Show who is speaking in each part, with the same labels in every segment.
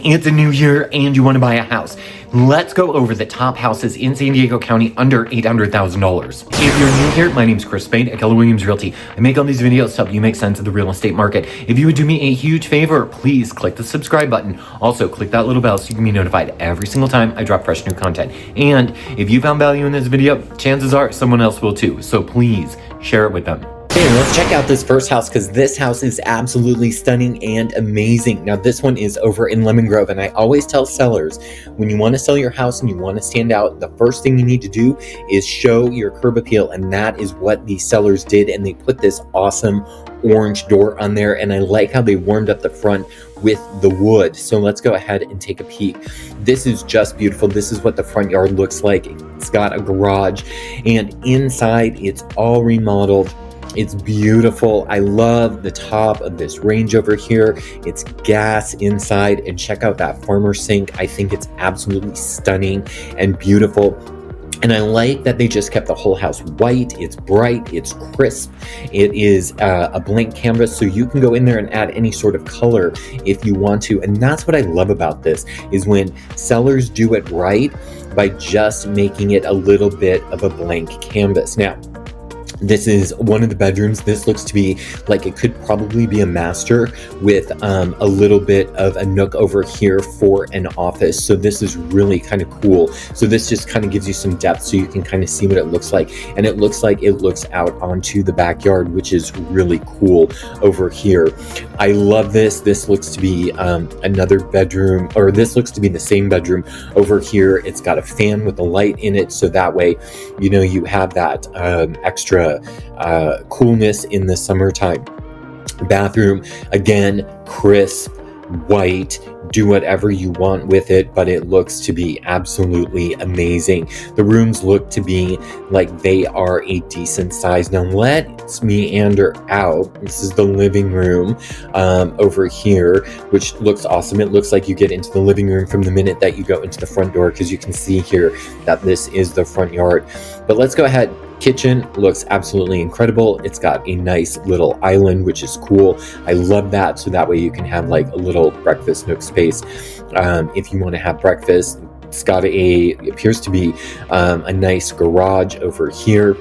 Speaker 1: It's a new year and you want to buy a house. Let's go over the top houses in San Diego County under $800,000. If you're new here, my name's Spade at Keller Williams Realty. I make all these videos to help you make sense of the real estate market. If you would do me a huge favor, please click the subscribe button. Also, click that little bell so you can be notified every single time I drop fresh new content. And if you found value in this video, chances are someone else will too. So please share it with them. Okay, let's check out this first house because this house is absolutely stunning and amazing. Now, this one is over in Lemon Grove, and I always tell sellers, when you want to sell your house and you want to stand out, the first thing you need to do is show your curb appeal, and that is what these sellers did, and they put this awesome orange door on there, and I like how they warmed up the front with the wood. So let's go ahead and take a peek. This is just beautiful. This is what the front yard looks like. It's got a garage, and inside it's all remodeled. It's beautiful. I love the top of this range over here. It's gas inside, and check out that farmer sink. I think it's absolutely stunning and beautiful. And I like that they just kept the whole house white. It's bright, it's crisp. It is a blank canvas, so you can go in there and add any sort of color if you want to. And that's what I love about this, is when sellers do it right by just making it a little bit of a blank canvas. Now, this is one of the bedrooms. This looks to be like it could probably be a master with a little bit of a nook over here for an office. So this is really kind of cool. So this just kind of gives you some depth so you can kind of see what it looks like. And it looks like it looks out onto the backyard, which is really cool over here. I love this. This looks to be another bedroom, or this looks to be the same bedroom over here. It's got a fan with a light in it. So that way, you know, you have that extra coolness in the summertime. Bathroom, again, crisp, white. Do whatever you want with it, but it looks to be absolutely amazing. The rooms look to be like they are a decent size. Now let's meander out. This is the living room over here, which looks awesome. It looks like you get into the living room from the minute that you go into the front door, because you can see here that this is the front yard. But let's go ahead. Kitchen looks absolutely incredible. It's got a nice little island, which is cool. I love that. So that way you can have like a little breakfast nook space if you want to have breakfast. It's got it appears to be a nice garage over here.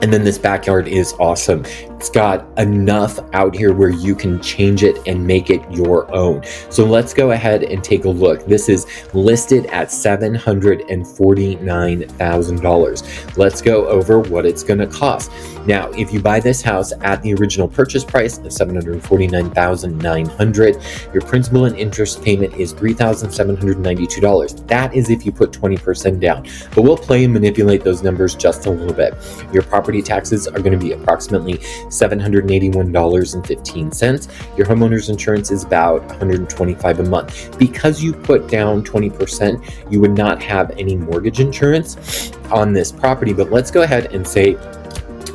Speaker 1: And then this backyard is awesome. It's got enough out here where you can change it and make it your own. So let's go ahead and take a look. This is listed at $749,000. Let's go over what it's going to cost. Now, if you buy this house at the original purchase price of $749,900, your principal and interest payment is $3,792. That is if you put 20% down. But we'll play and manipulate those numbers just a little bit. Your property taxes are going to be approximately $781.15. Your homeowner's insurance is about $125 a month. Because you put down 20%, you would not have any mortgage insurance on this property. But let's go ahead and say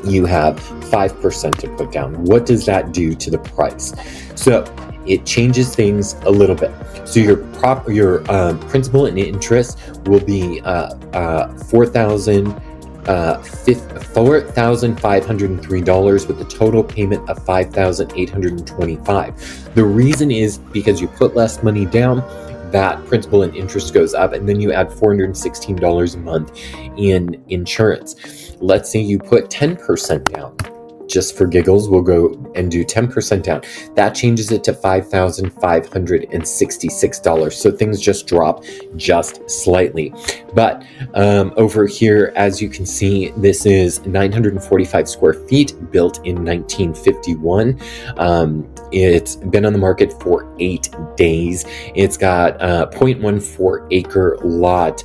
Speaker 1: you have 5% to put down. What does that do to the price? So it changes things a little bit. So your principal and interest will be $4,503 with a total payment of $5,825. The reason is because you put less money down, that principal and interest goes up, and then you add $416 a month in insurance. Let's say you put 10% down. Just for giggles, we'll go and do 10% down. That changes it to $5,566. So things just drop just slightly. But over here, as you can see, this is 945 square feet, built in 1951. It's been on the market for 8 days. It's got a 0.14 acre lot.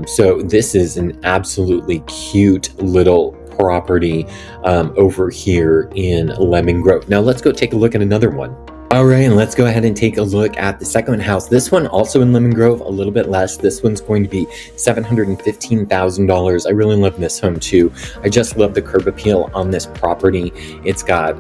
Speaker 1: So this is an absolutely cute little property over here in Lemon Grove. Now let's go take a look at another one. All right, and let's go ahead and take a look at the second house. This one also in Lemon Grove, a little bit less. This one's going to be $715,000. I really love this home too. I just love the curb appeal on this property. It's got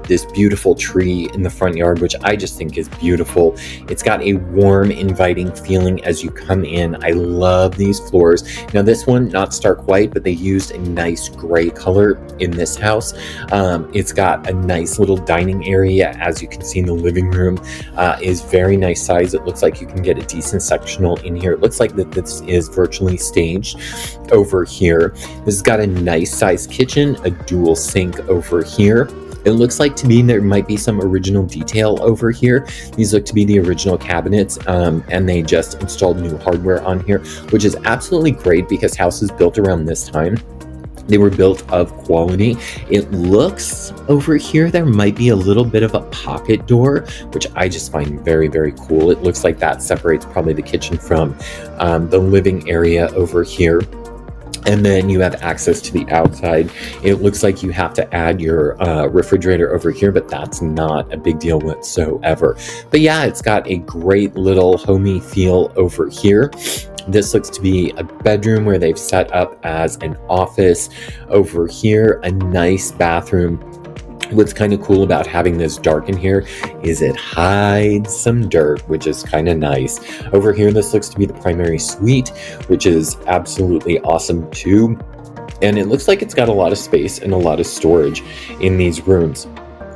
Speaker 1: this beautiful tree in the front yard, which I just think is beautiful. It's got a warm, inviting feeling as you come in. I love these floors. Now this one, not stark white, but they used a nice gray color in this house. It's got a nice little dining area, as you can see in the living room is very nice size. It looks like you can get a decent sectional in here. It looks like that this is virtually staged over here. This has got a nice size kitchen, a dual sink over here. It looks like to me there might be some original detail over here. These look to be the original cabinets, and they just installed new hardware on here, which is absolutely great because houses built around this time, they were built of quality. It looks over here there might be a little bit of a pocket door, which I just find very, very cool. It looks like that separates probably the kitchen from the living area over here. And then you have access to the outside. It looks like you have to add your refrigerator over here, but that's not a big deal whatsoever. But yeah, it's got a great little homey feel over here. This looks to be a bedroom where they've set up as an office. Over here, a nice bathroom. What's kind of cool about having this dark in here is it hides some dirt, which is kind of nice. Over here, this looks to be the primary suite, which is absolutely awesome too. And it looks like it's got a lot of space and a lot of storage in these rooms.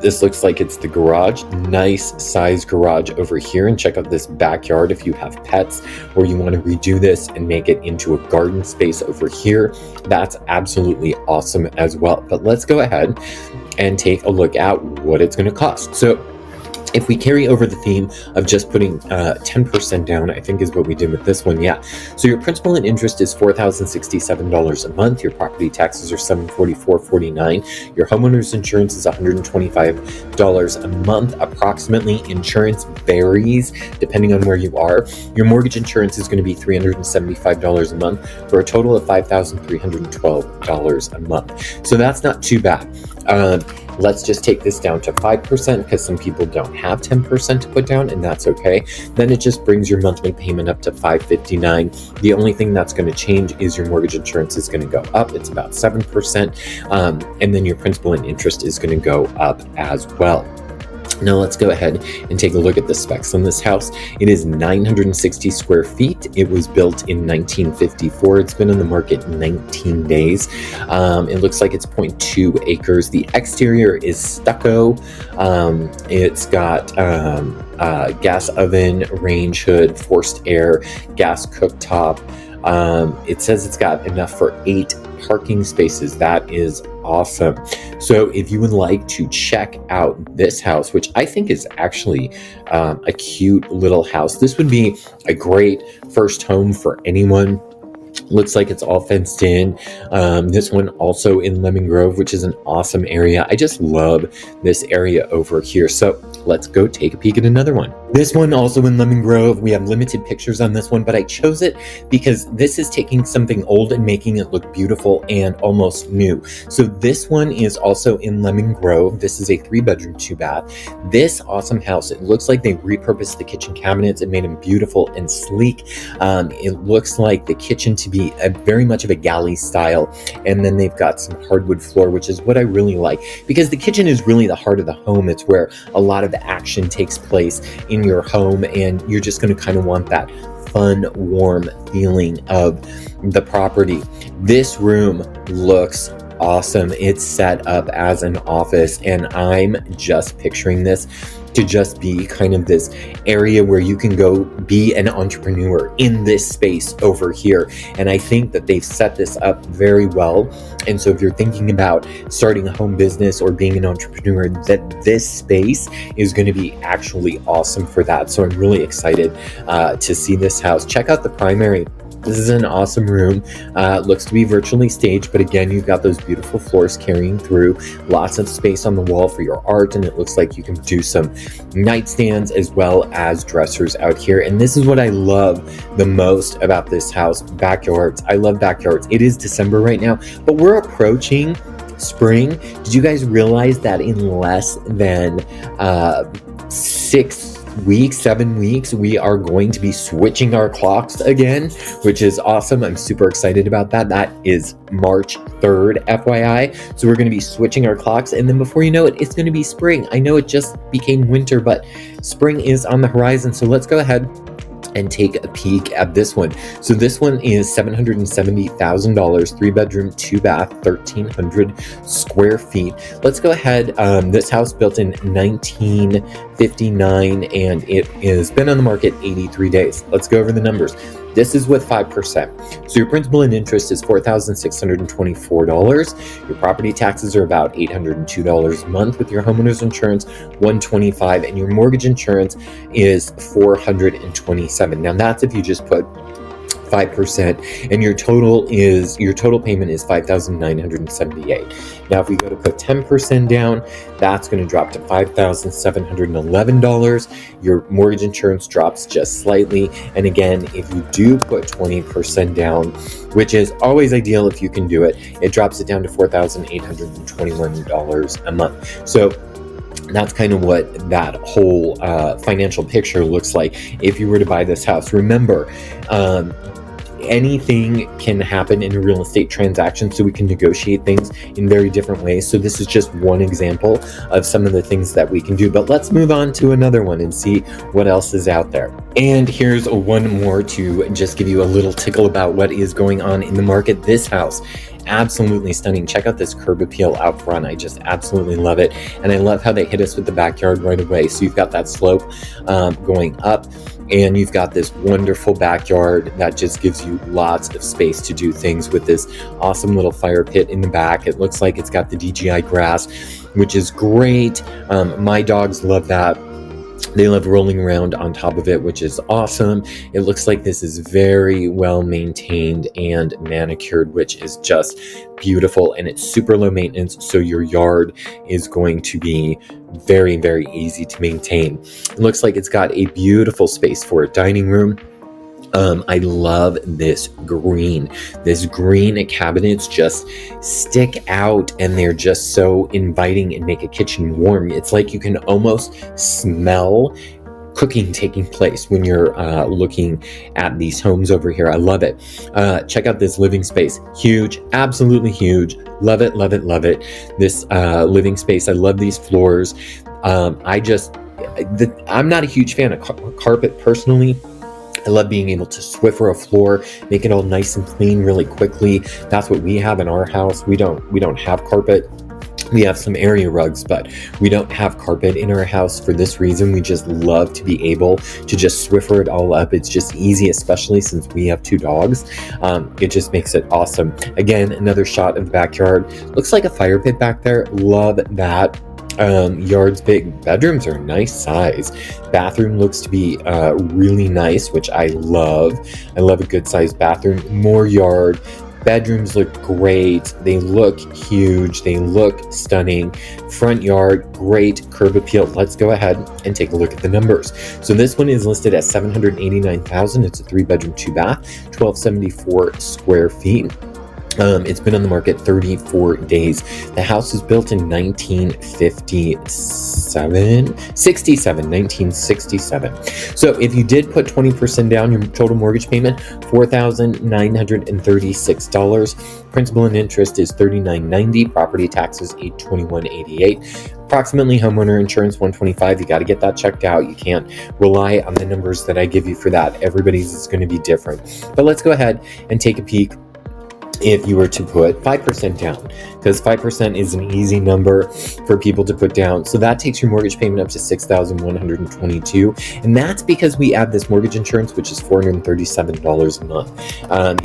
Speaker 1: This looks like it's the garage, nice size garage over here. And check out this backyard if you have pets or you want to redo this and make it into a garden space over here. That's absolutely awesome as well. But let's go ahead and take a look at what it's going to cost. So if we carry over the theme of just putting 10% down, I think is what we did with this one. Yeah. So your principal and interest is $4,067 a month. Your property taxes are $744.49. Your homeowner's insurance is $125 a month. Approximately, insurance varies depending on where you are. Your mortgage insurance is going to be $375 a month for a total of $5,312 a month. So that's not too bad. Let's just take this down to 5% because some people don't have 10% to put down, and that's okay. Then it just brings your monthly payment up to $559. The only thing that's going to change is your mortgage insurance is going to go up. It's about 7%. And then your principal and interest is going to go up as well. Now let's go ahead and take a look at the specs on this house. It is 960 square feet. It was built in 1954. It's been on the market 19 days. It looks like it's 0.2 acres. The exterior is stucco. It's got gas oven, range hood, forced air, gas cooktop. It says it's got enough for 8 parking spaces. That is awesome. So if you would like to check out this house, which I think is actually a cute little house, this would be a great first home for anyone. Looks like it's all fenced in. This one also in Lemon Grove, which is an awesome area. I just love this area over here. So let's go take a peek at another one. This one also in Lemon Grove. We have limited pictures on this one, but I chose it because this is taking something old and making it look beautiful and almost new. So this one is also in Lemon Grove. This is a 3-bedroom, 2-bath. This awesome house, it looks like they repurposed the kitchen cabinets and made them beautiful and sleek. It looks like the kitchen to be very much of a galley style, and then they've got some hardwood floor, which is what I really like because the kitchen is really the heart of the home. It's where a lot of the action takes place in your home, and you're just going to kind of want that fun, warm feeling of the property. This room looks awesome. It's set up as an office, and I'm just picturing this to just be kind of this area where you can go be an entrepreneur in this space over here. And I think that they've set this up very well. And so if you're thinking about starting a home business or being an entrepreneur, that this space is going to be actually awesome for that. So I'm really excited to see this house. Check out the primary. This is an awesome room. Looks to be virtually staged, but again, you've got those beautiful floors carrying through, lots of space on the wall for your art, and it looks like you can do some nightstands as well as dressers out here. And this is what I love the most about this house, backyards. I love backyards. It is December right now, but we're approaching spring. Did you guys realize that in less than 7 weeks, we are going to be switching our clocks again, which is awesome. I'm super excited about that. That is March 3rd, FYI. So we're going to be switching our clocks, and then before you know it, it's going to be spring. I know it just became winter, but spring is on the horizon. So let's go ahead and take a peek at this one. So this one is $770,000, 3-bedroom, 2-bath, 1,300 square feet. Let's go ahead. This house built in 1959, and it has been on the market 83 days. Let's go over the numbers. This is with 5%. So your principal and interest is $4,624. Your property taxes are about $802 a month, with your homeowner's insurance $125, and your mortgage insurance is $427. Now that's if you just put 5%, and your total payment is $5,978. Now, if we go to put 10% down, that's going to drop to $5,711. Your mortgage insurance drops just slightly. And again, if you do put 20% down, which is always ideal if you can do it, it drops it down to $4,821 a month. So that's kind of what that whole financial picture looks like if you were to buy this house. Remember, anything can happen in a real estate transaction, so we can negotiate things in very different ways. So this is just one example of some of the things that we can do. But let's move on to another one and see what else is out there. And here's one more to just give you a little tickle about what is going on in the market. This house, absolutely stunning. Check out this curb appeal out front. I just absolutely love it. And I love how they hit us with the backyard right away. So you've got that slope going up, and you've got this wonderful backyard that just gives you lots of space to do things with this awesome little fire pit in the back. It looks like it's got the DGI grass, which is great. My dogs love that. They love rolling around on top of it, which is awesome. It looks like this is very well maintained and manicured, which is just beautiful, and it's super low maintenance, so your yard is going to be very, very easy to maintain. It looks like it's got a beautiful space for a dining room. I love this green. This green cabinets just stick out, and they're just so inviting and make a kitchen warm. It's like you can almost smell cooking taking place when you're looking at these homes over here. I love it. Check out this living space. Huge, absolutely huge. Love it, love it, love it. This living space. I love these floors. I'm not a huge fan of carpet personally. I love being able to Swiffer a floor, make it all nice and clean really quickly. That's what we have in our house. We don't have carpet. We have some area rugs, but we don't have carpet in our house for this reason. We just love to be able to just Swiffer it all up. It's just easy, especially since we have 2 dogs. It just makes it awesome. Again, another shot of the backyard. Looks like a fire pit back there. Love that. Yard's big. Bedrooms are nice size. Bathroom looks to be really nice, which I love. I love a good sized bathroom. More yard. Bedrooms look great. They look huge. They look stunning. Front yard, great curb appeal. Let's go ahead and take a look at the numbers. So this one is listed at $789,000. It's a 3-bedroom, 2-bath, 1,274 square feet. It's been on the market 34 days. The house was built in 1967. So if you did put 20% down, your total mortgage payment, $4,936. Principal and interest is $39.90. Property taxes, $821.88. Approximately homeowner insurance, $125. You got to get that checked out. You can't rely on the numbers that I give you for that. Everybody's is going to be different. But let's go ahead and take a peek if you were to put 5% down, because 5% is an easy number for people to put down. So that takes your mortgage payment up to $6,122. And that's because we add this mortgage insurance, which is $437 a month.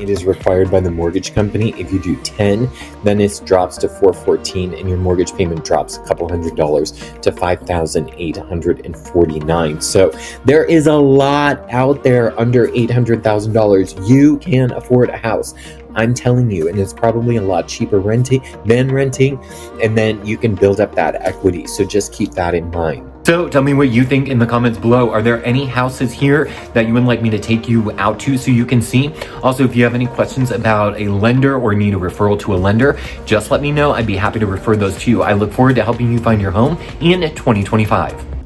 Speaker 1: It is required by the mortgage company. If you do 10, then it drops to $414, and your mortgage payment drops a couple $100 to $5,849. So there is a lot out there under $800,000. You can afford a house. I'm telling you, and it's probably a lot cheaper renting, and then you can build up that equity. So just keep that in mind.
Speaker 2: So tell me what you think in the comments below. Are there any houses here that you would like me to take you out to so you can see? Also, if you have any questions about a lender or need a referral to a lender, just let me know. I'd be happy to refer those to you. I look forward to helping you find your home in 2025.